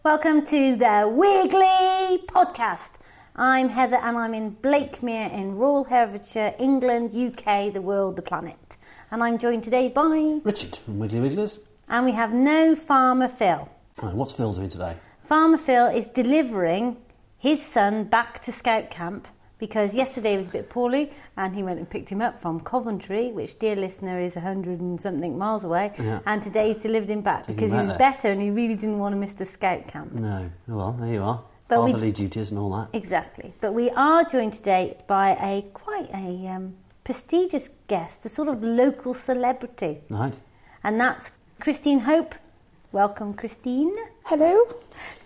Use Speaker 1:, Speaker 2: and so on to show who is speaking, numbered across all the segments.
Speaker 1: Welcome to the Wiggly Podcast. I'm Heather and I'm in Blakemere in rural Herefordshire, England, UK, the world, the planet. And I'm joined today by...
Speaker 2: Richard from Wiggly Wigglers.
Speaker 1: And we have no Farmer Phil.
Speaker 2: Right, what's Phil doing today?
Speaker 1: Farmer Phil is delivering his son back to Scout Camp because yesterday he was a bit poorly and he went and picked him up from Coventry, which, dear listener, is 100 and something miles away. Yeah. And today he's delivered him back because he was better and he really didn't want to miss the Scout Camp.
Speaker 2: No. Well, there you are. Fatherly duties and all that.
Speaker 1: Exactly. But we are joined today by quite a prestigious guest, a sort of local celebrity.
Speaker 2: Right.
Speaker 1: And that's Christine Hope. Welcome, Christine.
Speaker 3: Hello.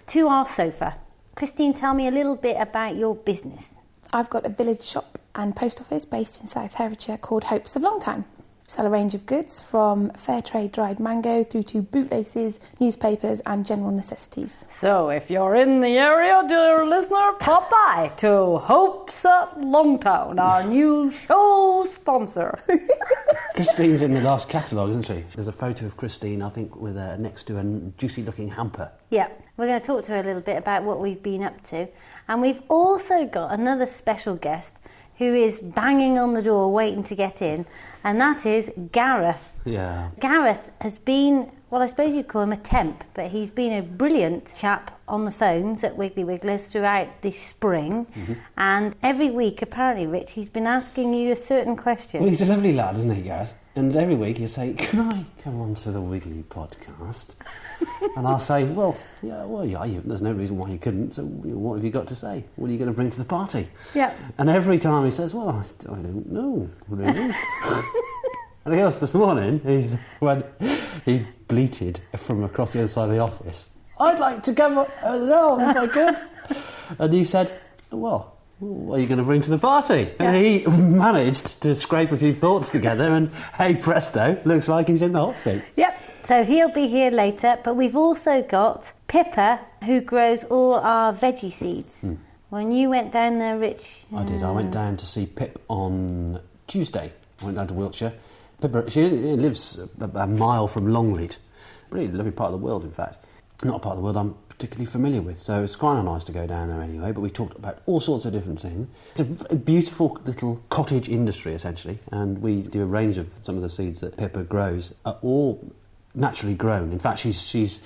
Speaker 1: To our sofa. Christine, tell me a little bit about your business.
Speaker 3: I've got a village shop and post office based in South Herefordshire called Hopes of Longtown. We sell a range of goods from fair trade dried mango through to bootlaces, newspapers and general necessities.
Speaker 1: So if you're in the area, dear listener, pop by to Hopes at Longtown, our new show sponsor.
Speaker 2: Christine's in the last catalogue, isn't she? There's a photo of Christine, I think, with next to a juicy looking hamper.
Speaker 1: Yeah, we're going to talk to her a little bit about what we've been up to. And we've also got another special guest who is banging on the door waiting to get in, and that is Gareth.
Speaker 2: Yeah.
Speaker 1: Gareth has been, well, I suppose you'd call him a temp, but he's been a brilliant chap on the phones at Wiggly Wigglers throughout the spring. Mm-hmm. And every week, apparently, Rich, he's been asking you a certain question.
Speaker 2: Well, he's a lovely lad, isn't he, Gareth? And every week he'll say, can I come on to the Wiggly Podcast? And I'll say, there's no reason why you couldn't, so what have you got to say? What are you going to bring to the party?
Speaker 1: Yeah.
Speaker 2: And every time he says, well, I don't know, really. And I guess this morning, when he bleated from across the other side of the office, I'd like to come on if I could. And he said, well, what are you going to bring to the party? Yeah. And he managed to scrape a few thoughts together and, hey presto, looks like he's in the hot seat.
Speaker 1: Yep, so he'll be here later, but we've also got Pippa, who grows all our veggie seeds. Mm. When you went down there, Rich...
Speaker 2: I did. I went down to see Pip on Tuesday. I went down to Wiltshire. Pippa, she lives a mile from Longleat. Really lovely part of the world, in fact. Not a part of the world I'm particularly familiar with, so it's quite nice to go down there anyway. But we talked about all sorts of different things. It's a beautiful little cottage industry, essentially, and we do a range of some of the seeds that Pippa grows are all naturally grown. In fact, she's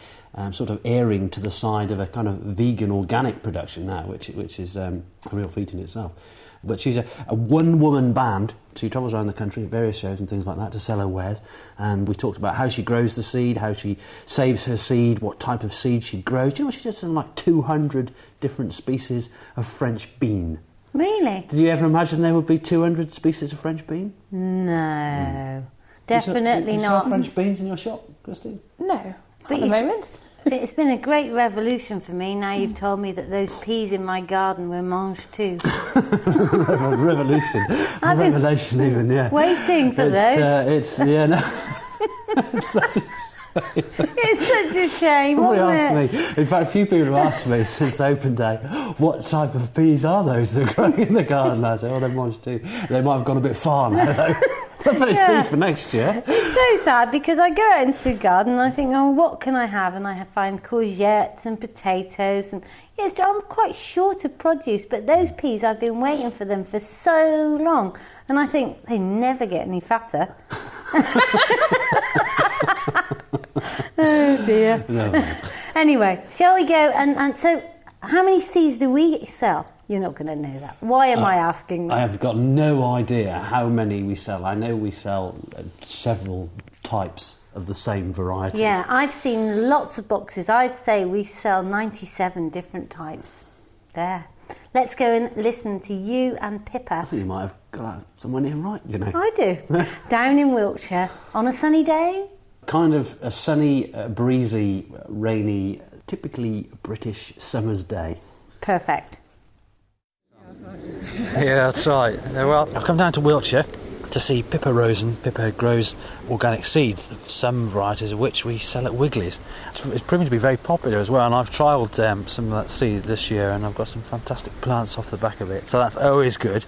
Speaker 2: sort of erring to the side of a kind of vegan organic production now, which is a real feat in itself. But she's a one-woman band. She travels around the country at various shows and things like that to sell her wares. And we talked about how she grows the seed, how she saves her seed, what type of seed she grows. Do you know, she does something like 200 different species of French bean.
Speaker 1: Really?
Speaker 2: Did you ever imagine there would be 200 species of French bean?
Speaker 1: No, definitely
Speaker 2: you
Speaker 1: not.
Speaker 2: sell French beans in your shop, Christine?
Speaker 3: No, at the moment.
Speaker 1: It's been a great revolution for me. Now you've told me that those peas in my garden were mange too.
Speaker 2: Revolution. Revelation even, yeah.
Speaker 1: Waiting for those.
Speaker 2: It's such a
Speaker 1: It's such a shame, wasn't
Speaker 2: it? In fact, a few people have asked me since open day, what type of peas are those that are growing in the garden? I say, they're mange too. They might have gone a bit far now, though. But it's seed for next year.
Speaker 1: It's so sad because I go out into the garden and I think, what can I have? And I find courgettes and potatoes. And yes, I'm quite short of produce, but those peas, I've been waiting for them for so long. And I think they never get any fatter. Oh dear.
Speaker 2: No.
Speaker 1: Anyway, shall we go? And so, how many seeds do we sell? You're not going to know that. Why am I asking that?
Speaker 2: I have got no idea how many we sell. I know we sell several types of the same variety.
Speaker 1: Yeah, I've seen lots of boxes. I'd say we sell 97 different types. There. Let's go and listen to you and Pippa.
Speaker 2: I think you might have got someone in right, you know.
Speaker 1: I do. Down in Wiltshire on a sunny day.
Speaker 2: Kind of a sunny, breezy, rainy, typically British summer's day.
Speaker 1: Perfect.
Speaker 2: Yeah, that's right. Well, I've come down to Wiltshire to see Pippa Rosen. Pippa grows organic seeds, some varieties of which we sell at Wiggly's. It's proving to be very popular as well, and I've trialled some of that seed this year, and I've got some fantastic plants off the back of it, so that's always good.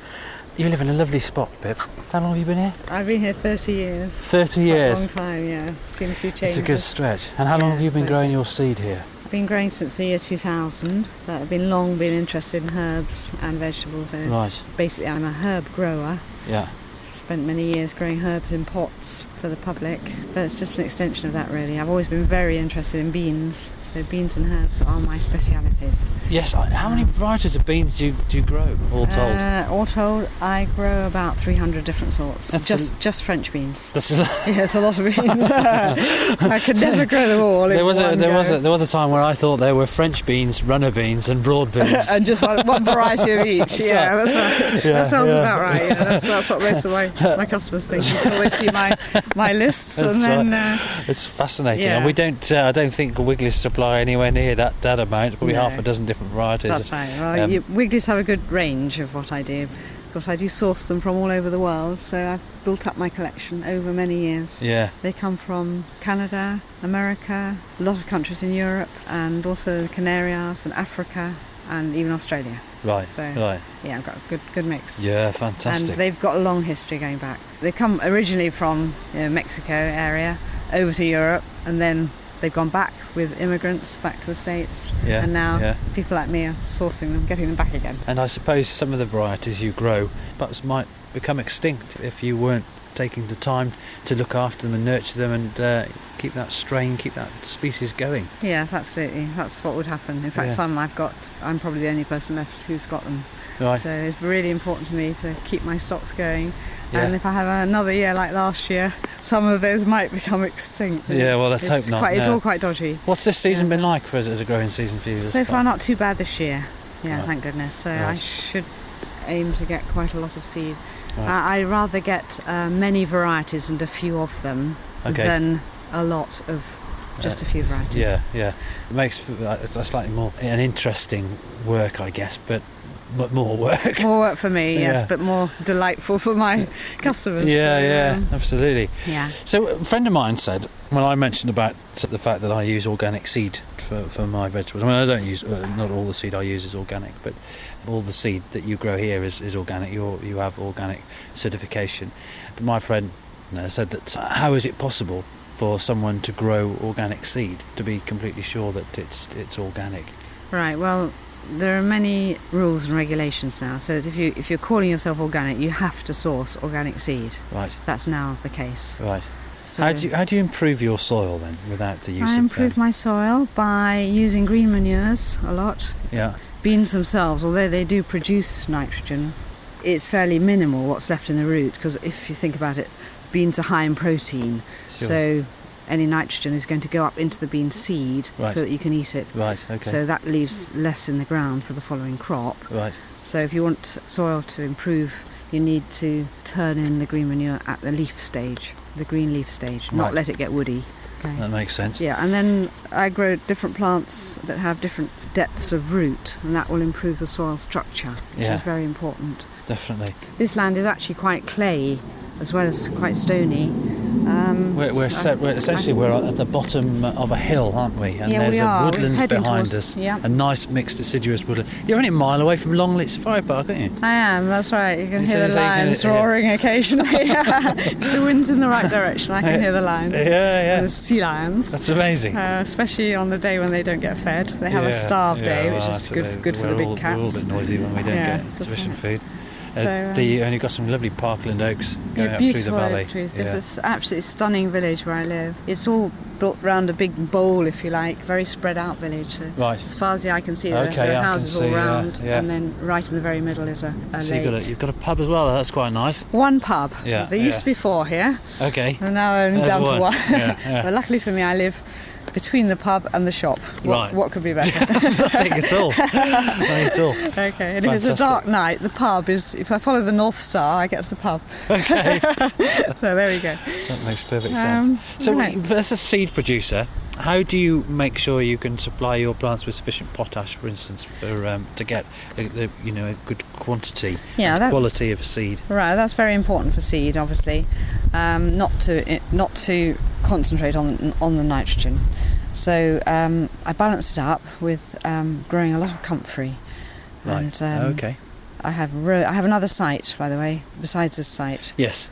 Speaker 2: You live in a lovely spot, Pip. How long have you been here?
Speaker 4: I've been here 30 years.
Speaker 2: 30 years?
Speaker 4: A long time, yeah. Seen a few changes.
Speaker 2: It's a good stretch. And how long have you been growing your seed here?
Speaker 4: been growing since the year 2000. That I've long been interested in herbs and vegetables. So
Speaker 2: Right.
Speaker 4: basically, I'm a herb grower.
Speaker 2: Yeah.
Speaker 4: Spent many years growing herbs in pots for the public, but it's just an extension of that really. I've always been very interested in beans, so beans and herbs are my specialities.
Speaker 2: Yes. How many varieties of beans do you grow, all told?
Speaker 4: All told, I grow about 300 different sorts.
Speaker 2: That's
Speaker 4: Just French beans.
Speaker 2: That's
Speaker 4: Yeah, it's a lot of beans. I could never grow them all.
Speaker 2: there was a time where I thought there were French beans, runner beans, and broad beans.
Speaker 4: And just one variety of each. That's right.
Speaker 2: Yeah,
Speaker 4: that sounds
Speaker 2: yeah.
Speaker 4: about right. Yeah, that's what most of my customers think until they see my lists.
Speaker 2: That's
Speaker 4: and then
Speaker 2: It's fascinating,
Speaker 4: yeah.
Speaker 2: and we don't. I don't think Wiggly's supply anywhere near that amount. Probably
Speaker 4: No.
Speaker 2: half a dozen different varieties.
Speaker 4: that's right. Well, Wigglies have a good range of what I do. Of course, I do source them from all over the world, so I've built up my collection over many years.
Speaker 2: Yeah.
Speaker 4: They come from Canada, America, a lot of countries in Europe, and also the Canary Islands and Africa, and even Australia.
Speaker 2: Right.
Speaker 4: So,
Speaker 2: Right.
Speaker 4: Yeah, I've got a good mix.
Speaker 2: Yeah. Fantastic.
Speaker 4: And they've got a long history going back. They come originally from Mexico area over to Europe, and then they've gone back with immigrants back to the States.
Speaker 2: Yeah,
Speaker 4: And now
Speaker 2: yeah.
Speaker 4: people like me are sourcing them, getting them back again.
Speaker 2: And I suppose some of the varieties you grow perhaps might become extinct if you weren't taking the time to look after them and nurture them and keep that strain, keep that species going.
Speaker 4: Yes, absolutely. That's what would happen. In fact,
Speaker 2: Yeah.
Speaker 4: some I'm probably the only person left who's got them.
Speaker 2: Right.
Speaker 4: So it's really important to me to keep my stocks going.
Speaker 2: Yeah.
Speaker 4: And if I have another year like last year, some of those might become extinct.
Speaker 2: Yeah, well, let's hope not,
Speaker 4: It's
Speaker 2: no.
Speaker 4: all quite dodgy.
Speaker 2: What's this season been like for us as a growing season for you?
Speaker 4: So far, not too bad this year. Yeah,
Speaker 2: Right.
Speaker 4: thank goodness. So I
Speaker 2: Right.
Speaker 4: should aim to get quite a lot of seed.
Speaker 2: Right.
Speaker 4: I rather get many varieties and a few of them
Speaker 2: Okay.
Speaker 4: than a lot of just a few varieties.
Speaker 2: Yeah, yeah. It makes it's a slightly more an interesting work, I guess, but more work.
Speaker 4: More work for me, yes,
Speaker 2: Yeah.
Speaker 4: but more delightful for my customers.
Speaker 2: Yeah,
Speaker 4: so,
Speaker 2: yeah, absolutely.
Speaker 4: Yeah.
Speaker 2: So a friend of mine said, when I mentioned about the fact that I use organic seed for my vegetables, I mean, I don't use, not all the seed I use is organic, but all the seed that you grow here is organic. You have organic certification. But my friend said that how is it possible for someone to grow organic seed, to be completely sure that it's organic?
Speaker 4: Right, well, there are many rules and regulations now, so that if you're calling yourself organic, you have to source organic seed.
Speaker 2: Right,
Speaker 4: That's now the case.
Speaker 2: right.
Speaker 4: So
Speaker 2: How do you improve your soil then without the use
Speaker 4: I
Speaker 2: of...
Speaker 4: improve my soil by using green manures a lot.
Speaker 2: Yeah,
Speaker 4: Beans themselves, although they do produce nitrogen, it's fairly minimal what's left in the root, because if you think about it, beans are high in protein,
Speaker 2: sure.
Speaker 4: so any nitrogen is going to go up into the bean seed
Speaker 2: Right.
Speaker 4: so that you can eat it.
Speaker 2: Right, okay.
Speaker 4: So that leaves less in the ground for the following crop.
Speaker 2: Right,
Speaker 4: So if you want soil to improve, you need to turn in the green manure at the leaf stage, the green leaf stage, not
Speaker 2: Right.
Speaker 4: let it get woody. Okay.
Speaker 2: that makes sense.
Speaker 4: Yeah, and then I grow different plants that have different depths of root, and that will improve the soil structure, which
Speaker 2: Yeah.
Speaker 4: is very important.
Speaker 2: Definitely.
Speaker 4: This land is actually quite clay as well as quite stony.
Speaker 2: We're essentially at the bottom of a hill, aren't we? And
Speaker 4: Yeah,
Speaker 2: there's
Speaker 4: we
Speaker 2: a
Speaker 4: are. We're
Speaker 2: woodland
Speaker 4: heading
Speaker 2: behind
Speaker 4: towards-
Speaker 2: us.
Speaker 4: yeah.
Speaker 2: A nice mixed deciduous woodland. You're only a mile away from Longleat Safari Park, aren't you?
Speaker 4: I am, that's right. You can
Speaker 2: So-
Speaker 4: hear the
Speaker 2: so you can-
Speaker 4: lions
Speaker 2: yeah.
Speaker 4: roaring occasionally. If the wind's in the right direction, I can hear the lions.
Speaker 2: Yeah.
Speaker 4: And the sea lions.
Speaker 2: That's amazing.
Speaker 4: Especially on the day when they don't get fed. They have a starve day, which is good for the big
Speaker 2: We're all a
Speaker 4: cats.
Speaker 2: bit noisy when we don't
Speaker 4: Yeah,
Speaker 2: get
Speaker 4: that's
Speaker 2: sufficient
Speaker 4: right.
Speaker 2: food.
Speaker 4: So,
Speaker 2: and you've got some lovely parkland oaks going up through the
Speaker 4: beautiful
Speaker 2: valley.
Speaker 4: oak trees.
Speaker 2: Yeah.
Speaker 4: It's an absolutely stunning village where I live. It's all built round a big bowl, if you like, very spread out village. So
Speaker 2: Right.
Speaker 4: as far as the eye can see,
Speaker 2: Okay,
Speaker 4: there
Speaker 2: yeah, I
Speaker 4: are
Speaker 2: can
Speaker 4: houses all
Speaker 2: see,
Speaker 4: round,
Speaker 2: yeah.
Speaker 4: and then right in the very middle is a
Speaker 2: So
Speaker 4: lake.
Speaker 2: you've got a pub as well. That's quite nice.
Speaker 4: One pub.
Speaker 2: Yeah,
Speaker 4: There used to be 4 here,
Speaker 2: Okay.
Speaker 4: and now they're only
Speaker 2: There's
Speaker 4: down to
Speaker 2: one.
Speaker 4: 1.
Speaker 2: Yeah.
Speaker 4: But luckily for me, I live between the pub and the shop.
Speaker 2: Right.
Speaker 4: What could be better?
Speaker 2: Nothing at all. Nothing at all.
Speaker 4: Okay, and if it's a
Speaker 2: Fantastic.
Speaker 4: dark night, the pub is, if I follow the North Star, I get to the pub.
Speaker 2: Okay.
Speaker 4: So there we go.
Speaker 2: That makes perfect sense. So,
Speaker 4: right.
Speaker 2: as a seed producer, how do you make sure you can supply your plants with sufficient potash, for instance, for to get a good quantity,
Speaker 4: Yeah,
Speaker 2: and
Speaker 4: that-
Speaker 2: quality of seed?
Speaker 4: Right, that's very important for seed, obviously. Not to concentrate on the nitrogen. So I balance it up with growing a lot of comfrey.
Speaker 2: Right.
Speaker 4: And,
Speaker 2: Okay.
Speaker 4: I have another site, by the way, besides this site.
Speaker 2: Yes.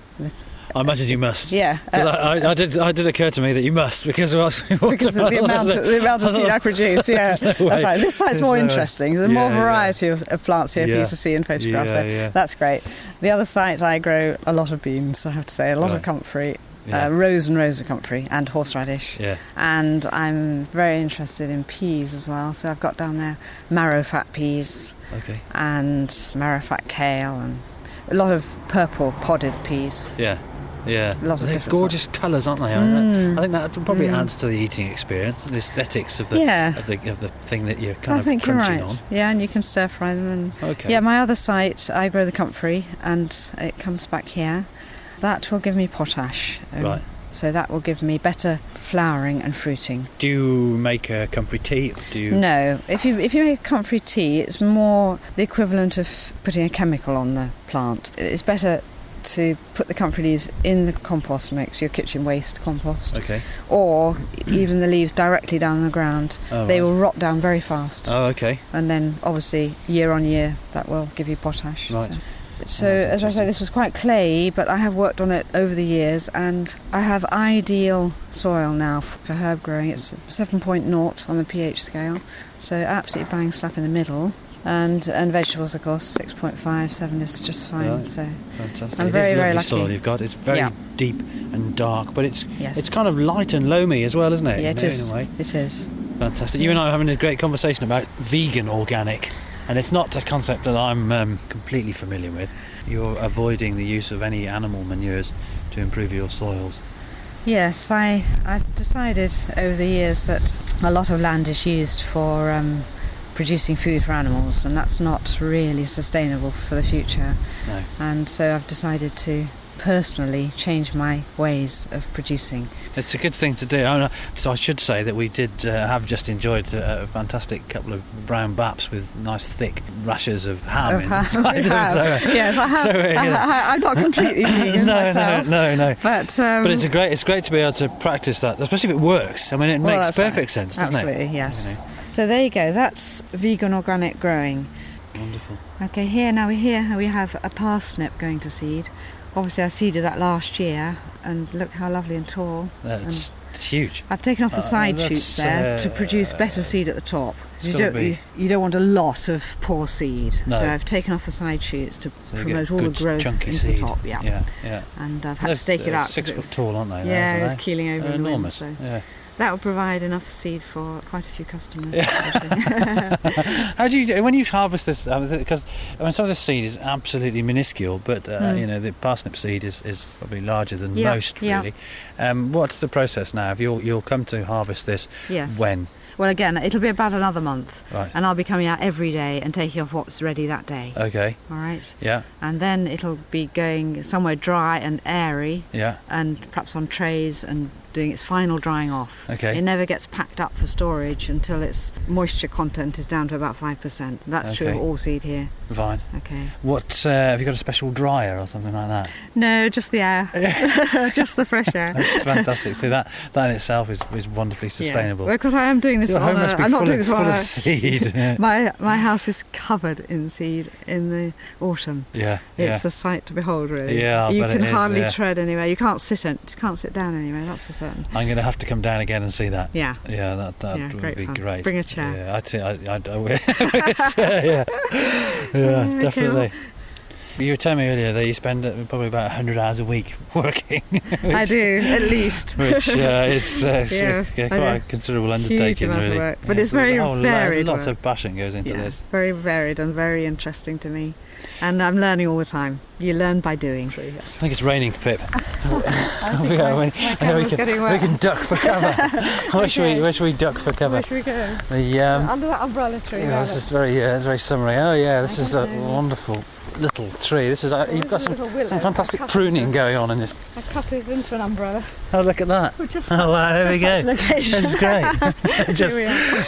Speaker 5: I imagine you must.
Speaker 4: Yeah.
Speaker 5: 'Cause I did occur to me that you must, because
Speaker 4: Because of the amount of seed I produce, yeah.
Speaker 5: No
Speaker 4: That's right. This site's more
Speaker 5: no way.
Speaker 4: interesting. There's more variety of plants here for you to see in photographs. So that's great. The other site, I grow a lot of beans, I have to say, a lot of comfrey. Rose and rose of comfrey and horseradish.
Speaker 5: Yeah.
Speaker 4: And I'm very interested in peas as well. So I've got down there marrow fat peas and marrow fat kale and a lot of purple podded peas.
Speaker 5: Yeah. Yeah,
Speaker 4: a lot of
Speaker 5: they're
Speaker 4: different
Speaker 5: gorgeous colours, aren't they? I think that probably adds to the eating experience, the aesthetics of the of the thing that you're kind of crunching on.
Speaker 4: Yeah, and you can stir fry them. And yeah, my other site, I grow the comfrey, and it comes back here. That will give me potash.
Speaker 5: Right.
Speaker 4: So that will give me better flowering and fruiting.
Speaker 5: Do you make a comfrey tea?
Speaker 4: No. If you make a comfrey tea, it's more the equivalent of putting a chemical on the plant. It's better to put the comfrey leaves in the compost mix, your kitchen waste compost.
Speaker 5: Okay.
Speaker 4: Or even the leaves directly down the ground. They will rot down very fast.
Speaker 5: Oh, okay.
Speaker 4: And then, obviously, year on year, that will give you potash.
Speaker 5: Right.
Speaker 4: So as I say, this was quite clayey, but I have worked on it over the years, and I have ideal soil now for herb growing. It's 7.0 on the pH scale, so absolutely bang slap in the middle. And vegetables, of course, 6.5, 7 is just fine.
Speaker 5: Right.
Speaker 4: So
Speaker 5: fantastic.
Speaker 4: I'm very, very lucky.
Speaker 5: Soil you've got. It's very deep and dark, but it's kind of light and loamy as well, isn't it?
Speaker 4: Yeah, it is.
Speaker 5: In a way.
Speaker 4: It is.
Speaker 5: Fantastic. You and I are having a great conversation about vegan organic. And it's not a concept that I'm completely familiar with. You're avoiding the use of any animal manures to improve your soils.
Speaker 4: Yes, I've decided over the years that a lot of land is used for producing food for animals, and that's not really sustainable for the future.
Speaker 5: No.
Speaker 4: And so I've decided to personally change my ways of producing.
Speaker 5: It's a good thing to do. So I should say that we did have just enjoyed a fantastic couple of brown baps with nice thick rashers of ham inside them.
Speaker 4: Yes, I have. I'm not completely vegan myself.
Speaker 5: No.
Speaker 4: But
Speaker 5: it's great to be able to practice that, especially if it works. I mean, it makes perfect sense, doesn't
Speaker 4: Absolutely,
Speaker 5: it?
Speaker 4: yes.
Speaker 5: You know.
Speaker 4: So there you go. That's vegan organic growing.
Speaker 5: Wonderful.
Speaker 4: Okay, here we have a parsnip going to seed. Obviously I seeded that last year, and look how lovely and tall.
Speaker 5: That's huge.
Speaker 4: I've taken off the side shoots there to produce better seed at the top. You don't want a lot of poor seed.
Speaker 5: No.
Speaker 4: So I've taken off the side shoots to promote all the growth into
Speaker 5: seed.
Speaker 4: the top. Yeah. And I've had to stake it out.
Speaker 5: 6 foot tall, aren't they?
Speaker 4: Yeah, it was keeling over in the wind,
Speaker 5: enormous.
Speaker 4: so.
Speaker 5: Yeah.
Speaker 4: That will provide enough seed for quite a few customers.
Speaker 5: How do you do when you harvest this? Because some of this seed is absolutely minuscule, but the parsnip seed is probably larger than most, really. What's the process now? You'll come to harvest this when?
Speaker 4: Well, again, it'll be about another month,
Speaker 5: right.
Speaker 4: And I'll be coming out every day and taking off what's ready that day.
Speaker 5: Okay.
Speaker 4: All right.
Speaker 5: Yeah.
Speaker 4: And then it'll be going somewhere dry and airy.
Speaker 5: Yeah.
Speaker 4: And perhaps on trays and doing its final drying off.
Speaker 5: Okay.
Speaker 4: It never gets packed up for storage until its moisture content is down to about 5%. That's true of all seed here.
Speaker 5: Fine.
Speaker 4: Okay.
Speaker 5: What have you got a special dryer or something like that?
Speaker 4: No, just the air. Just the fresh air.
Speaker 5: That's fantastic. See, that in itself is wonderfully sustainable.
Speaker 4: Yeah. Because I am doing this
Speaker 5: I'm not doing this
Speaker 4: full
Speaker 5: of seed.
Speaker 4: My house is covered in seed in the autumn.
Speaker 5: Yeah.
Speaker 4: It's a sight to behold, really.
Speaker 5: Yeah,
Speaker 4: you can hardly tread anywhere. You can't sit down anywhere. That's for certain.
Speaker 5: I'm going to have to come down again and see that.
Speaker 4: Yeah.
Speaker 5: Yeah, that would be great.
Speaker 4: Bring a chair.
Speaker 5: Yeah, I wish. Yeah, definitely. You were telling me earlier that you spend probably about 100 hours a week working.
Speaker 4: I do, at least.
Speaker 5: Which is quite a considerable undertaking, really.
Speaker 4: Work. But it's very varied.
Speaker 5: Lots of passion goes into this.
Speaker 4: Very varied and very interesting to me. And I'm learning all the time. You learn by doing.
Speaker 5: I think it's raining, Pip.
Speaker 4: We
Speaker 5: can duck for cover. Where should we duck for cover?
Speaker 4: Where should we go?
Speaker 5: Under
Speaker 4: that umbrella tree.
Speaker 5: This is very summery. Oh yeah, this is a wonderful little tree. This is you've got some fantastic pruning going on in this.
Speaker 4: I cut it into an umbrella.
Speaker 5: Oh, look at that! Wow, there we go. That's great.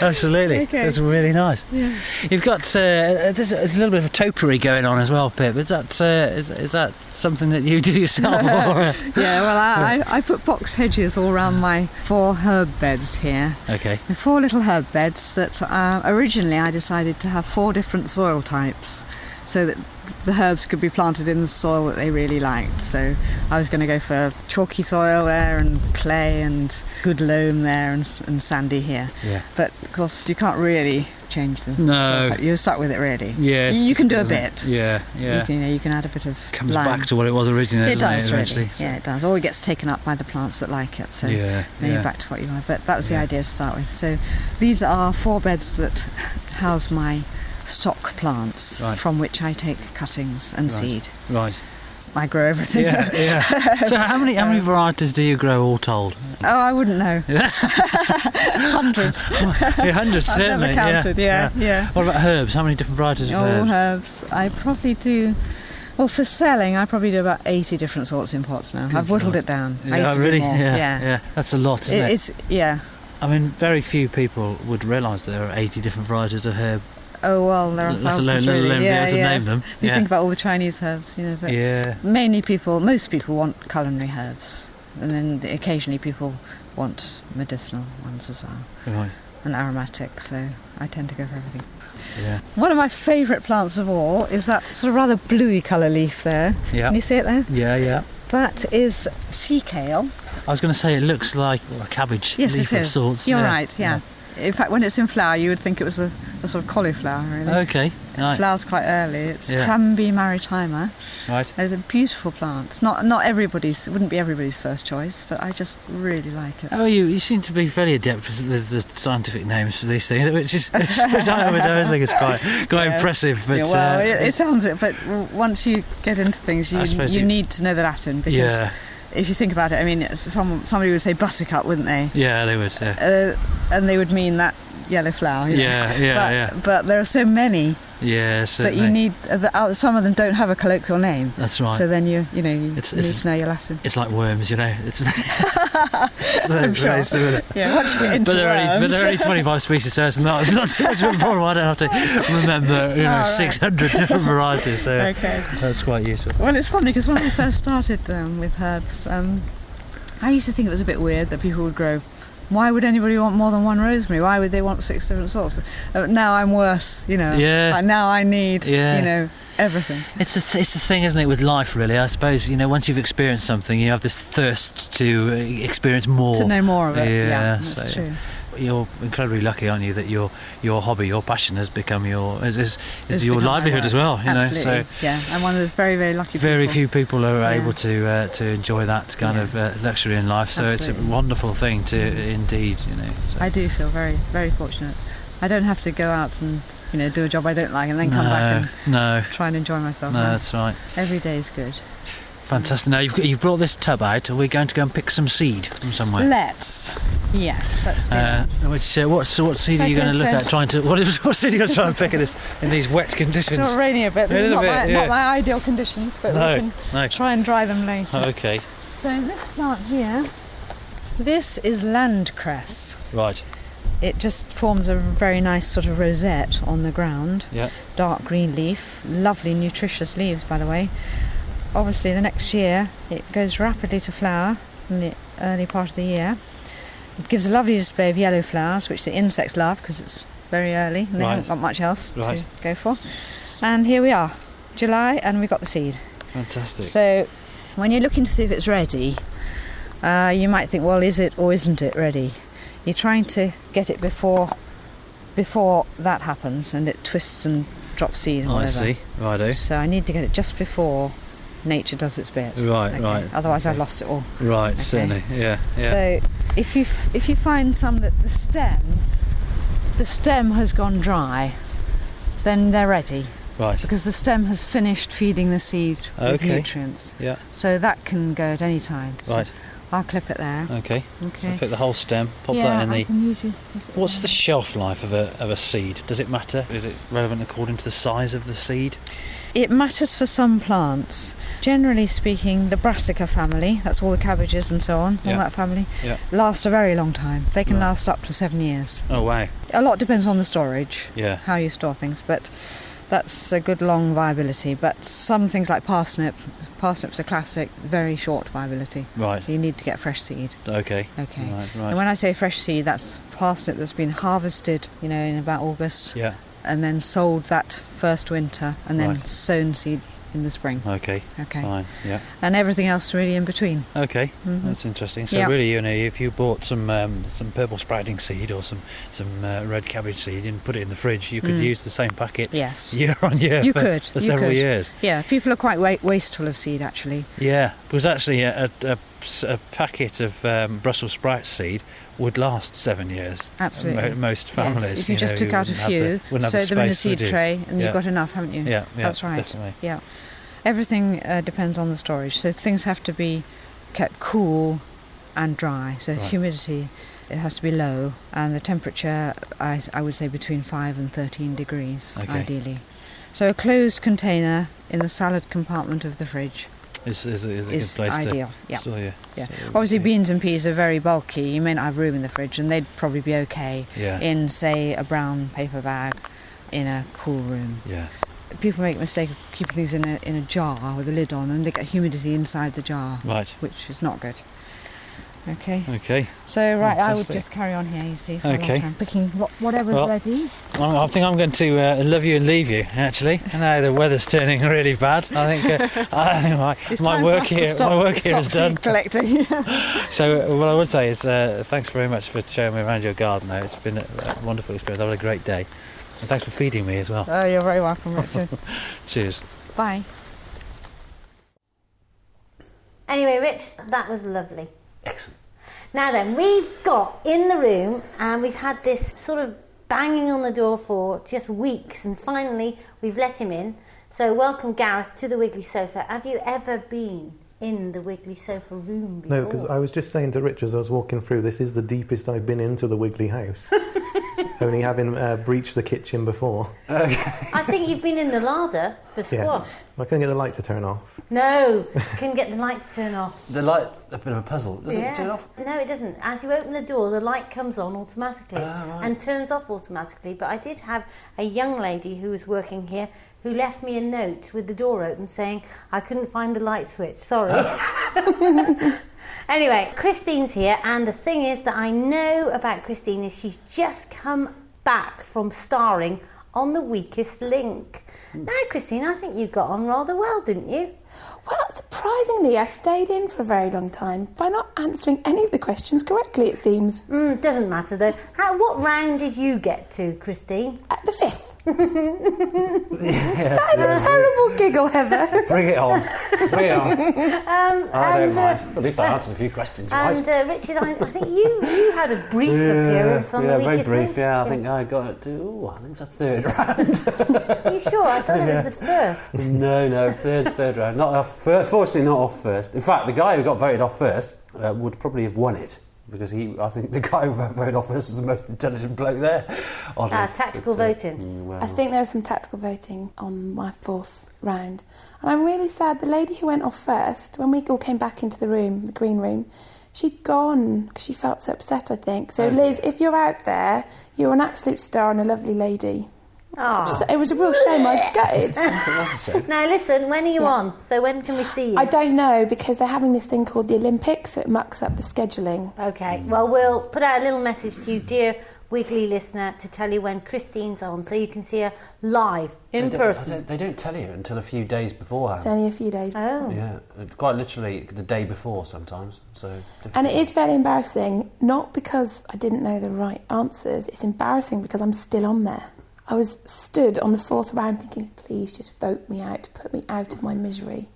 Speaker 5: Absolutely, okay. That's really nice. Yeah. You've got there's a little bit of a topiary going on as well, Pip. Is that something that you do yourself?
Speaker 4: Yeah, well, I put box hedges all around my 4 herb beds here.
Speaker 5: Okay.
Speaker 4: 4 little herb beds that originally I decided to have 4 different soil types, so that the herbs could be planted in the soil that they really liked. So I was going to go for chalky soil there and clay and good loam there and sandy here.
Speaker 2: Yeah.
Speaker 4: But of course you can't really change the
Speaker 5: No.
Speaker 4: soil. You're stuck with it really.
Speaker 5: Yeah, it's
Speaker 4: you can do a
Speaker 5: difficult,
Speaker 4: bit.
Speaker 5: isn't it? Yeah.
Speaker 4: You can add a bit of
Speaker 5: Comes
Speaker 4: lime.
Speaker 5: back to what it was originally.
Speaker 4: It does
Speaker 5: eventually.
Speaker 4: really. Yeah, it does. Or it gets taken up by the plants that like it. So then you're back to what you want. But that was the idea to start with. So these are 4 beds that house my stock plants,
Speaker 2: Right.
Speaker 4: from which I take cuttings and seed.
Speaker 2: Right.
Speaker 4: I grow everything.
Speaker 5: Yeah. So how many varieties do you grow all told?
Speaker 4: Oh, I wouldn't know. Hundreds.
Speaker 5: Yeah, hundreds,
Speaker 4: I've
Speaker 5: certainly.
Speaker 4: never counted. Yeah.
Speaker 5: What about herbs? How many different varieties of
Speaker 4: All
Speaker 5: herbs?
Speaker 4: herbs. I probably do. Well, for selling, I probably do about 80 different sorts in pots now. I've whittled it down. I used to
Speaker 5: really?
Speaker 4: do more.
Speaker 5: Yeah. That's a lot, isn't it?
Speaker 4: It's yeah.
Speaker 5: I mean, very few people would realise there are 80 different varieties of herb.
Speaker 4: Oh well, there are
Speaker 5: Let
Speaker 4: thousands
Speaker 5: alone
Speaker 4: really.
Speaker 5: be able to name them.
Speaker 4: You think about all the Chinese herbs, but most people want culinary herbs, and then occasionally people want medicinal ones as well,
Speaker 5: Right.
Speaker 4: and aromatic. So I tend to go for everything.
Speaker 5: Yeah.
Speaker 4: One of my favourite plants of all is that sort of rather bluey colour leaf there.
Speaker 5: Yeah.
Speaker 4: Can you see it there?
Speaker 5: Yeah.
Speaker 4: That is sea kale.
Speaker 5: I was going to say it looks like a cabbage
Speaker 4: Yes,
Speaker 5: leaf
Speaker 4: it
Speaker 5: of
Speaker 4: is.
Speaker 5: sorts.
Speaker 4: You're right. Yeah. In fact, when it's in flower, you would think it was a sort of cauliflower. Really.
Speaker 5: Okay. Right.
Speaker 4: It flowers quite early. It's
Speaker 5: Yeah.
Speaker 4: Cramby maritima.
Speaker 5: Right.
Speaker 4: It's a beautiful plant. It's not everybody's. It wouldn't be everybody's first choice, but I just really like it.
Speaker 5: Oh, you seem to be very adept with the scientific names for these things, which I always think is quite impressive. But
Speaker 4: it sounds it, but once you get into things, you need to know the Latin because if you think about it, I mean, somebody would say buttercup, wouldn't they?
Speaker 5: Yeah, they would. Yeah.
Speaker 4: And they would mean that yellow flower. But there are so many.
Speaker 5: Yeah, certainly.
Speaker 4: That you need. Some of them don't have a colloquial name.
Speaker 5: That's right.
Speaker 4: So then you need to know your Latin.
Speaker 5: It's like worms, It's very similar.
Speaker 4: Yeah, once you get into worms.
Speaker 5: But there are only 25 species, so it's not too much of a problem. I don't have to remember 600 different varieties. So that's quite useful.
Speaker 4: Well, it's funny because when I first started with herbs, I used to think it was a bit weird that people would grow. Why would anybody want more than one rosemary? Why would they want 6 different sorts? But now I'm worse,
Speaker 5: Yeah.
Speaker 4: Like now I need, everything.
Speaker 5: It's a thing, isn't it, with life, really? I suppose, once you've experienced something, you have this thirst to experience more.
Speaker 4: To know more of it.
Speaker 5: Yeah,
Speaker 4: that's true.
Speaker 5: You're incredibly lucky, aren't you, that your hobby, your passion has become your livelihood as well.
Speaker 4: Absolutely.
Speaker 5: So
Speaker 4: I'm one of those very, very lucky
Speaker 5: very
Speaker 4: people.
Speaker 5: few people are able to enjoy that kind of luxury in life. So
Speaker 4: Absolutely.
Speaker 5: it's a wonderful thing to indeed. So.
Speaker 4: I do feel very, very fortunate. I don't have to go out and do a job I don't like and then come back and try and enjoy myself.
Speaker 5: No, that's right.
Speaker 4: Every day is good.
Speaker 5: Fantastic. Now you've brought this tub out. Are we going to go and pick some seed from somewhere?
Speaker 4: Let's do that.
Speaker 5: What seed are you going to look at? What seed are you going to try and pick in these wet conditions?
Speaker 4: It's not raining a bit. This is not my ideal conditions, but we can try and dry them later.
Speaker 5: Okay.
Speaker 4: So this plant here, this is landcress.
Speaker 5: Right.
Speaker 4: It just forms a very nice sort of rosette on the ground.
Speaker 5: Yeah.
Speaker 4: Dark green leaf, lovely nutritious leaves, by the way. Obviously, the next year it goes rapidly to flower in the early part of the year. It gives a lovely display of yellow flowers, which the insects love because it's very early and they haven't got much else to go for. And here we are, July, and we've got the seed.
Speaker 5: Fantastic.
Speaker 4: So when you're looking to see if it's ready, you might think, well, is it or isn't it ready? You're trying to get it before that happens and it twists and drops seed and whatever.
Speaker 5: I see. Righto.
Speaker 4: So I need to get it just before nature does its bit.
Speaker 5: Right.
Speaker 4: Otherwise I've lost it all.
Speaker 5: Right, certainly. Yeah.
Speaker 4: So if you find some that the stem has gone dry, then they're ready.
Speaker 5: Right.
Speaker 4: Because the stem has finished feeding the seed with nutrients.
Speaker 5: Yeah.
Speaker 4: So that can go at any time. So
Speaker 5: right.
Speaker 4: I'll clip it there.
Speaker 5: Okay. I'll clip the whole stem. Pop that in the. What's the shelf life of a seed? Does it matter? Is it relevant according to the size of the seed?
Speaker 4: It matters for some plants. Generally speaking, the brassica family, that's all the cabbages and so on, all that family, last a very long time. They can last up to 7 years.
Speaker 5: Oh, wow.
Speaker 4: A lot depends on the storage, how you store things, but that's a good long viability. But some things like parsnips are classic, very short viability.
Speaker 5: Right.
Speaker 4: So you need to get fresh seed.
Speaker 5: Okay.
Speaker 4: Right. And when I say fresh seed, that's parsnip that's been harvested, in about August.
Speaker 5: Yeah.
Speaker 4: and then sold that first winter, and then sown seed in the spring.
Speaker 5: Okay. Fine. Yeah.
Speaker 4: And everything else really in between.
Speaker 5: Okay. That's interesting. So really, if you bought some purple sprouting seed or some red cabbage seed and put it in the fridge, you could use the same packet.
Speaker 4: Yes.
Speaker 5: Year on year. For several years.
Speaker 4: Yeah. People are quite wasteful of seed, actually.
Speaker 5: Yeah. Because actually, a packet of Brussels sprout seed would last 7 years.
Speaker 4: Absolutely.
Speaker 5: Most families.
Speaker 4: Yes. If you just took out a few, sowed them in a seed tray, and you've got enough, haven't you?
Speaker 5: Yeah.
Speaker 4: That's right.
Speaker 5: Definitely.
Speaker 4: Yeah. Everything depends on the storage. So things have to be kept cool and dry. So humidity, it has to be low, and the temperature, I would say between 5 and 13 degrees, ideally. So a closed container in the salad compartment of the fridge
Speaker 5: is a good place
Speaker 4: ideal.
Speaker 5: to store your...
Speaker 4: Yeah. Obviously, beans and peas are very bulky. You may not have room in the fridge, and they'd probably be okay in, say, a brown paper bag in a cool room.
Speaker 5: Yeah.
Speaker 4: People make a mistake of keeping things in a jar with a lid on, and they get humidity inside the jar, which is not good. Okay. So I would just carry on here. You see, for a long time, picking whatever's ready.
Speaker 5: I think I'm going to love you and leave you. Actually, I know the weather's turning really bad. I think my work here is done.
Speaker 4: Collecting.
Speaker 5: So what I would say is thanks very much for showing me around your garden. Though it's been a wonderful experience. I've had a great day. And thanks for feeding me as well.
Speaker 4: Oh, you're very welcome, Richard.
Speaker 5: Cheers.
Speaker 4: Bye.
Speaker 1: Anyway, Rich, that was lovely.
Speaker 2: Excellent.
Speaker 1: Now then, we've got in the room, and we've had this sort of banging on the door for just weeks, and finally we've let him in. So welcome, Gareth, to the Wiggly Sofa. Have you ever been in the Wiggly Sofa room before?
Speaker 6: No, because I was just saying to Rich as I was walking through, this is the deepest I've been into the Wiggly house. Only having breached the kitchen before.
Speaker 2: Okay.
Speaker 1: I think you've been in the larder for squash.
Speaker 6: I couldn't get the light to turn off.
Speaker 1: No, you couldn't get the light to turn off.
Speaker 2: The light's a bit of a puzzle. Does it turn off?
Speaker 1: No, it doesn't. As you open the door, the light comes on automatically and turns off automatically. But I did have a young lady who was working here who left me a note with the door open saying, I couldn't find the light switch, sorry. Anyway, Christine's here, and the thing is that I know about Christine is she's just come back from starring on The Weakest Link. Now, Christine, I think you got on rather well, didn't you?
Speaker 3: Well, surprisingly, I stayed in for a very long time by not answering any of the questions correctly, it seems.
Speaker 1: Doesn't matter, though. What round did you get to, Christine?
Speaker 3: At the 5th. That is a terrible giggle, Heather.
Speaker 2: Bring it on. I don't mind. At least I answered a few questions.
Speaker 1: And Richard, I think you had a brief appearance on The Weakest Link.
Speaker 2: Very brief, I think I got it to, I think it's a third round.
Speaker 1: Are you sure? I thought it was the first.
Speaker 2: No, third round. Fortunately not off first. In fact, the guy who got voted off first would probably have won it. Because I think the guy who voted off first was the most intelligent bloke there.
Speaker 1: Tactical voting.
Speaker 3: I think there was some tactical voting on my 4th round. And I'm really sad, the lady who went off first, when we all came back into the room, the green room, she'd gone because she felt so upset, I think. So Liz, if you're out there, you're an absolute star and a lovely lady.
Speaker 1: Oh.
Speaker 3: So it was a real shame, I was gutted.
Speaker 1: Now listen, when are you on? So when can we see you?
Speaker 3: I don't know, because they're having this thing called the Olympics, so it mucks up the scheduling.
Speaker 1: Okay, well we'll put out a little message to you, dear Wiggly listener, to tell you when Christine's on, so you can see her live, in person.
Speaker 2: They don't tell you until a few days beforehand.
Speaker 3: It's only a few days before.
Speaker 1: Oh.
Speaker 2: Yeah, quite literally the day before sometimes.
Speaker 3: And it is very embarrassing, not because I didn't know the right answers, it's embarrassing because I'm still on there. I was stood on the 4th round thinking, please just vote me out, put me out of my misery.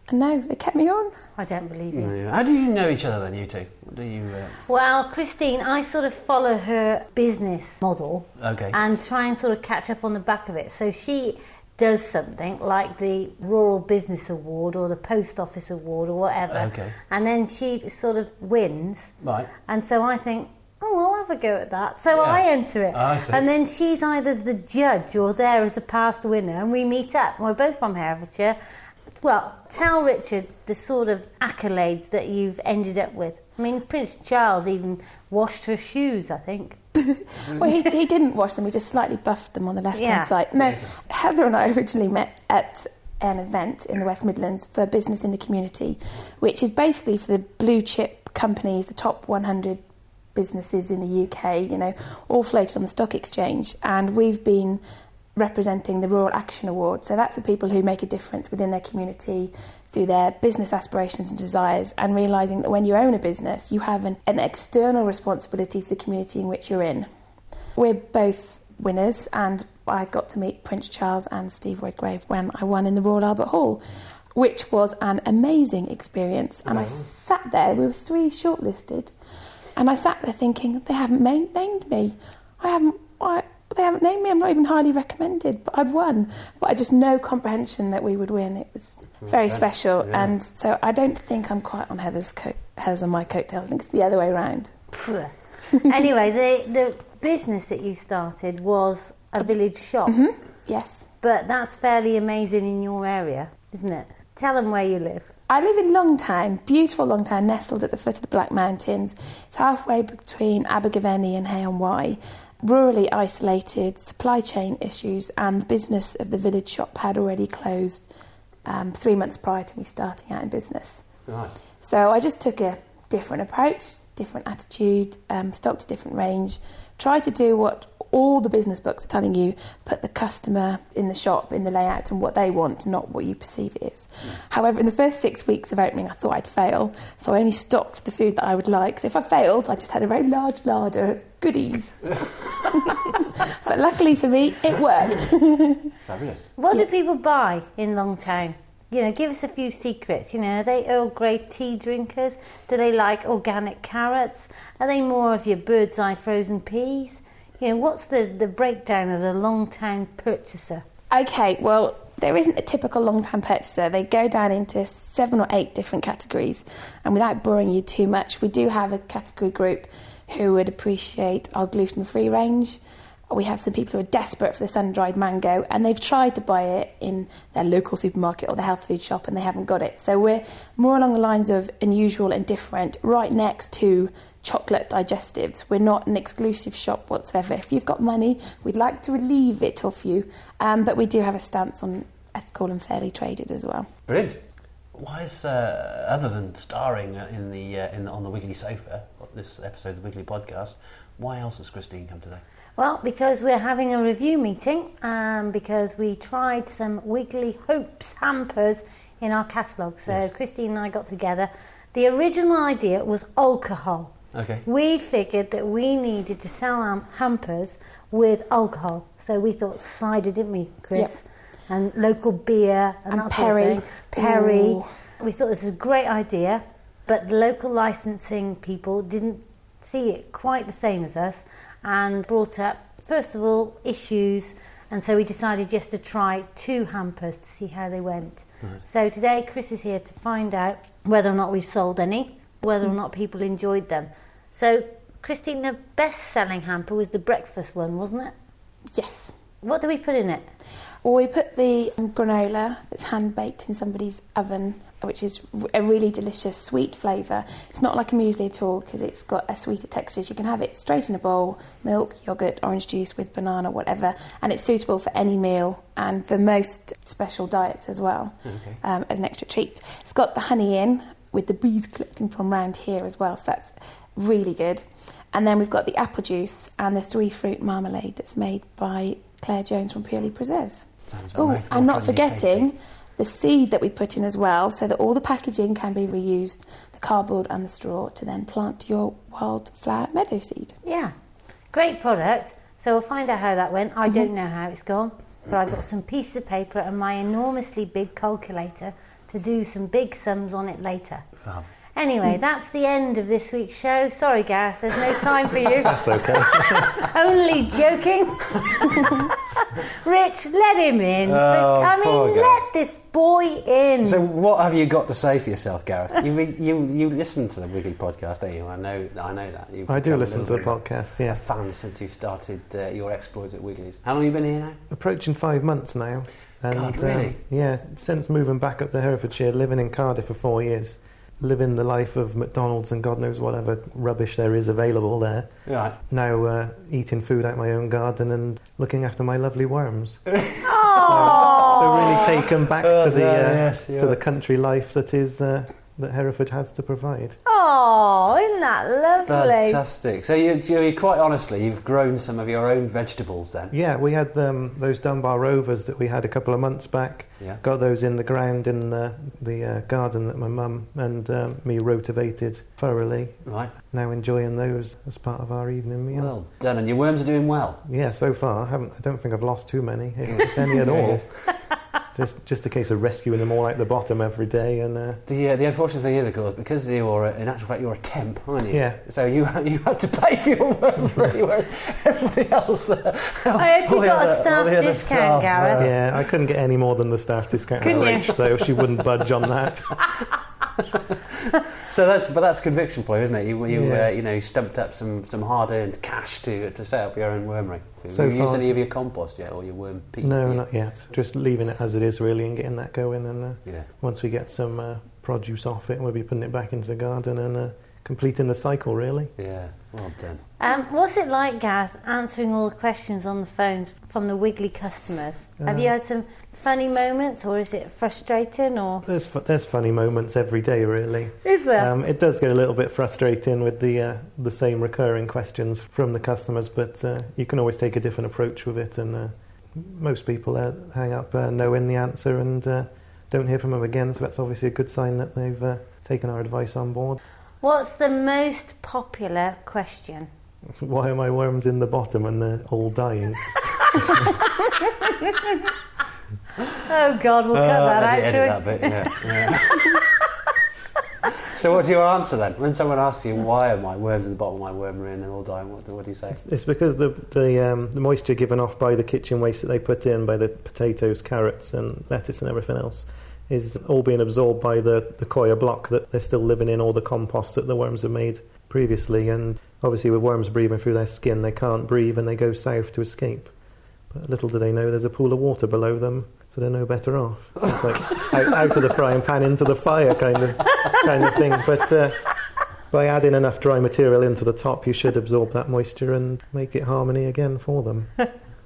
Speaker 3: And no, they kept me on.
Speaker 1: I don't believe you.
Speaker 2: Yeah. How do you know each other then, you two? What do you?
Speaker 1: Well, Christine, I sort of follow her business model and try and sort of catch up on the back of it. So she does something like the Rural Business Award or the Post Office Award or whatever. And then she sort of wins.
Speaker 2: Right.
Speaker 1: And so I think, I'll have a go at that. So I enter it.
Speaker 2: I see.
Speaker 1: And then she's either the judge or there as a past winner, and we meet up. We're both from Herefordshire. Well, tell Richard the sort of accolades that you've ended up with. I mean, Prince Charles even washed her shoes, I think.
Speaker 3: Well, he didn't wash them, he just slightly buffed them on the left-hand side. No, Heather and I originally met at an event in the West Midlands for Business in the Community, which is basically for the blue chip companies, the top 100 businesses in the UK, all floated on the stock exchange. And we've been representing the Rural Action Award. So that's for people who make a difference within their community through their business aspirations and desires, and realising that when you own a business, you have an external responsibility for the community in which you're in. We're both winners, and I got to meet Prince Charles and Steve Redgrave when I won in the Royal Albert Hall, which was an amazing experience. And I sat there, we were 3 shortlisted, and I sat there thinking, they haven't named me. They haven't named me, I'm not even highly recommended, but I'd won. But I just no comprehension that we would win. It was very special, and so I don't think I'm quite on Heather's on my coattails. I think it's the other way around.
Speaker 1: Anyway, the business that you started was a village shop.
Speaker 3: Mm-hmm. Yes.
Speaker 1: But that's fairly amazing in your area, isn't it? Tell them where you live.
Speaker 3: I live in Longtown, beautiful Longtown, nestled at the foot of the Black Mountains. It's halfway between Abergavenny and Hay-on-Wye. Rurally isolated, supply chain issues, and the business of the village shop had already closed 3 months prior to me starting out in business.
Speaker 2: Right.
Speaker 3: So I just took a different approach, different attitude, stocked a different range, tried to do what all the business books are telling you, put the customer in the shop, in the layout, and what they want, not what you perceive it is. However, in the first 6 weeks of opening, I thought I'd fail, so I only stocked the food that I would like. So if I failed, I just had a very large larder of goodies. But luckily for me, it worked.
Speaker 2: Fabulous.
Speaker 1: What do people buy in Longtown? You know, give us a few secrets. You know, are they Earl Grey tea drinkers? Do they like organic carrots? Are they more of your bird's eye frozen peas? You know, what's the breakdown of the Longtown purchaser?
Speaker 3: Okay, well, there isn't a typical Longtown purchaser. They go down into 7 or 8 different categories. And without boring you too much, we do have a category group who would appreciate our gluten-free range. We have some people who are desperate for the sun-dried mango, and they've tried to buy it in their local supermarket or the health food shop, and they haven't got it. So we're more along the lines of unusual and different, right next to chocolate digestives. We're not an exclusive shop whatsoever. If you've got money, we'd like to relieve it off you, but we do have a stance on ethical and fairly traded as well.
Speaker 2: Brilliant. Why is, other than starring on the Wiggly sofa, this episode of the Wiggly Podcast, why else has Christine come today?
Speaker 1: Well, because we're having a review meeting, because we tried some Wiggly Hopes hampers in our catalogue. So Christine and I got together. The original idea was alcohol.
Speaker 2: Okay.
Speaker 1: We figured that we needed to sell hampers with alcohol. So we thought cider, didn't we, Chris?
Speaker 3: Yep.
Speaker 1: And local beer and that
Speaker 3: Perry.
Speaker 1: Sort of thing. Perry.
Speaker 3: Ooh.
Speaker 1: We thought this was a great idea, but the local licensing people didn't see it quite the same as us and brought up, first of all, issues. And so we decided just to try 2 hampers to see how they went. Right. So today Chris is here to find out whether or not we've sold any, whether or not people enjoyed them. So, Christine, the best-selling hamper was the breakfast one, wasn't it?
Speaker 3: Yes.
Speaker 1: What do we put in it?
Speaker 3: Well, we put the granola that's hand-baked in somebody's oven, which is a really delicious sweet flavour. It's not like a muesli at all because it's got a sweeter texture. You can have it straight in a bowl, milk, yoghurt, orange juice with banana, whatever, and it's suitable for any meal and for most special diets as well, as an extra treat. It's got the honey in with the bees collecting from around here as well, so that's really good. And then we've got the apple juice and the 3-fruit marmalade that's made by Claire Jones from Purely Preserves. Oh, and not forgetting the seed that we put in as well, so that all the packaging can be reused, the cardboard and the straw, to then plant your wildflower meadow seed.
Speaker 1: Yeah, great product. So we'll find out how that went. I don't know how it's gone, but I've got some pieces of paper and my enormously big calculator to do some big sums on it later.
Speaker 2: Fab.
Speaker 1: Anyway, that's the end of this week's show. Sorry, Gareth, there's no time for you.
Speaker 6: That's okay.
Speaker 1: Only joking. Rich, let him in.
Speaker 2: Oh,
Speaker 1: I mean, let this boy in.
Speaker 2: So what have you got to say for yourself, Gareth? You listen to the Wiggly Podcast, don't you? I know that.
Speaker 6: I do listen to the podcast, yes.
Speaker 2: A fan since you started your exploits at Wiggly's. How long have you been here now?
Speaker 6: Approaching 5 months now. And,
Speaker 2: God, really?
Speaker 6: Yeah, since moving back up to Herefordshire, living in Cardiff for 4 years. Living the life of McDonald's and God knows whatever rubbish there is available there.
Speaker 2: Right.
Speaker 6: Now eating food out my own garden and looking after my lovely worms. So really taken back to the country life that is that Hereford has to provide.
Speaker 1: Oh, isn't that lovely?
Speaker 2: Fantastic. So you quite honestly, you've grown some of your own vegetables then?
Speaker 6: Yeah, we had those Dunbar Rovers that we had a couple of months back.
Speaker 2: Yeah.
Speaker 6: Got those in the ground in the garden that my mum and me rotivated thoroughly.
Speaker 2: Right.
Speaker 6: Now enjoying those as part of our evening meal.
Speaker 2: Well done. And your worms are doing well?
Speaker 6: Yeah, so far. I don't think I've lost too many, if any at all. Just a case of rescuing them all out the bottom every day. And
Speaker 2: the unfortunate thing is, of course, because you're in actual fact you're a temp, aren't you?
Speaker 6: Yeah.
Speaker 2: So you had to pay for your worm free, whereas everybody else.
Speaker 1: I hope you got a staff discount, Gareth.
Speaker 6: yeah, I couldn't get any more than the staff discount at Rach, though. She wouldn't budge on that.
Speaker 2: So that's conviction for you, isn't it? You stumped up some hard-earned cash to set up your own wormery.
Speaker 6: So
Speaker 2: Have you used
Speaker 6: far,
Speaker 2: any of your compost yet, or your worm peat?
Speaker 6: No, not yet. Just leaving it as it is, really, and getting that going. And
Speaker 2: Yeah.
Speaker 6: once we get some produce off it, we'll be putting it back into the garden and completing the cycle, really.
Speaker 2: Yeah, well done.
Speaker 1: What's it like, Gareth, answering all the questions on the phones from the Wiggly customers? Have you had some funny moments, or is it frustrating? Or
Speaker 6: There's funny moments every day, really.
Speaker 1: is there?
Speaker 6: It does get a little bit frustrating with the same recurring questions from the customers, but you can always take a different approach with it. And most people hang up knowing the answer and don't hear from them again. So that's obviously a good sign that they've taken our advice on board.
Speaker 1: What's the most popular question?
Speaker 6: Why are my worms in the bottom and they're all dying?
Speaker 1: Oh God, we'll cut that out.
Speaker 2: Edit that bit, yeah. So what's your answer then? When someone asks you why are my worms in the bottom of my wormery and they're all dying, what do you say?
Speaker 6: It's because the moisture given off by the kitchen waste that they put in, by the potatoes, carrots and lettuce and everything else, is all being absorbed by the coir block that they're still living in, all the compost that the worms have made previously. And obviously with worms breathing through their skin, they can't breathe and they go south to escape. But little do they know there's a pool of water below them, so they're no better off. It's like out of the frying pan into the fire kind of thing. But by adding enough dry material into the top, you should absorb that moisture and make it harmony again for them.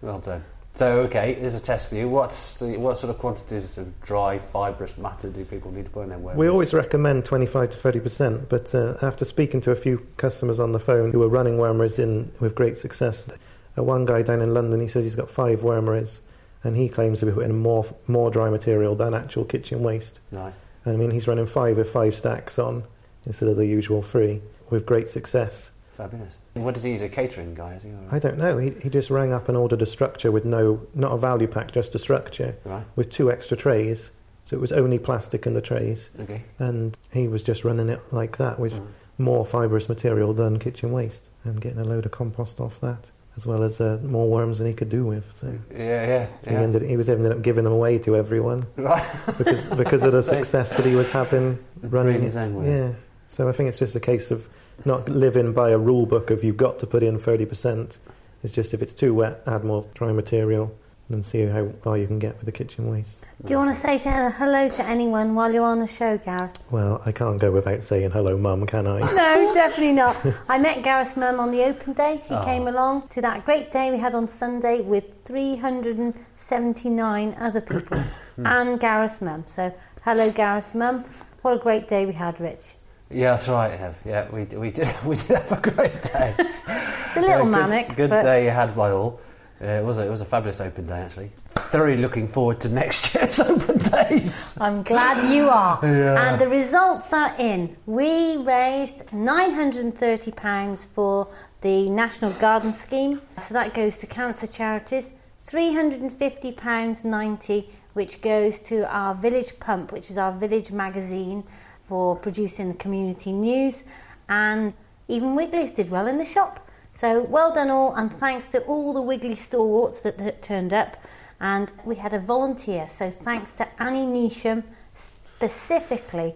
Speaker 2: Well done. So, okay, here's a test for you. What sort of quantities of dry, fibrous matter do people need to put in their worms?
Speaker 6: We always recommend 25 to 30%, but after speaking to a few customers on the phone who are running wormeries in with great success, one guy down in London, he says he's got 5 wormeries, and he claims to be putting more dry material than actual kitchen waste.
Speaker 2: Right.
Speaker 6: And I mean, he's running 5 with 5 stacks on instead of the usual 3 with great success.
Speaker 2: Fabulous. What does he use, a catering guy, is he?
Speaker 6: I don't know. He just rang up and ordered a structure with not a value pack, just a structure,
Speaker 2: Right.
Speaker 6: with 2 extra trays. So it was only plastic in the trays.
Speaker 2: Okay.
Speaker 6: And he was just running it like that with more fibrous material than kitchen waste and getting a load of compost off that, as well as more worms than he could do with. So
Speaker 2: Yeah.
Speaker 6: he was ended up giving them away to everyone
Speaker 2: Right.
Speaker 6: because of the success that he was having running
Speaker 2: Breeding his own way.
Speaker 6: Yeah. So I think it's just a case of not living by a rule book of you've got to put in 30%. It's just if it's too wet, add more dry material and see how far you can get with the kitchen waste.
Speaker 1: Do you want to say hello to anyone while you're on the show, Gareth?
Speaker 6: Well, I can't go without saying hello, Mum, can I?
Speaker 1: No, definitely not. I met Gareth's mum on the open day. She came along to that great day we had on Sunday with 379 other people and Gareth's mum. So, hello, Gareth's mum. What a great day we had, Rich.
Speaker 2: Yeah, that's right, Ev. Yeah, we did have a great day.
Speaker 1: It's a little manic.
Speaker 2: Good
Speaker 1: but
Speaker 2: day you had by all. It was a fabulous open day, actually. Thoroughly looking forward to next year's open days.
Speaker 1: I'm glad you are.
Speaker 2: Yeah.
Speaker 1: And the results are in. We raised £930 for the National Garden Scheme. So that goes to cancer charities. £350.90, which goes to our Village Pump, which is our village magazine, for producing the community news, and even Wiggly's did well in the shop. So well done all, and thanks to all the Wiggly stalwarts that turned up. And we had a volunteer, so thanks to Annie Neesham specifically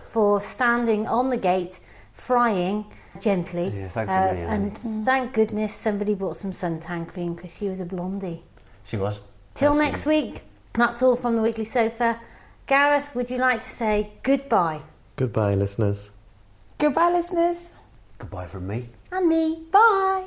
Speaker 1: for standing on the gate, frying gently.
Speaker 2: Yeah, thanks a million.
Speaker 1: And thank goodness somebody bought some suntan cream because she was a blondie.
Speaker 2: She was.
Speaker 1: Till next week, that's all from the Wiggly Sofa. Gareth, would you like to say goodbye?
Speaker 6: Goodbye, listeners.
Speaker 3: Goodbye, listeners.
Speaker 2: Goodbye from me.
Speaker 1: And me. Bye.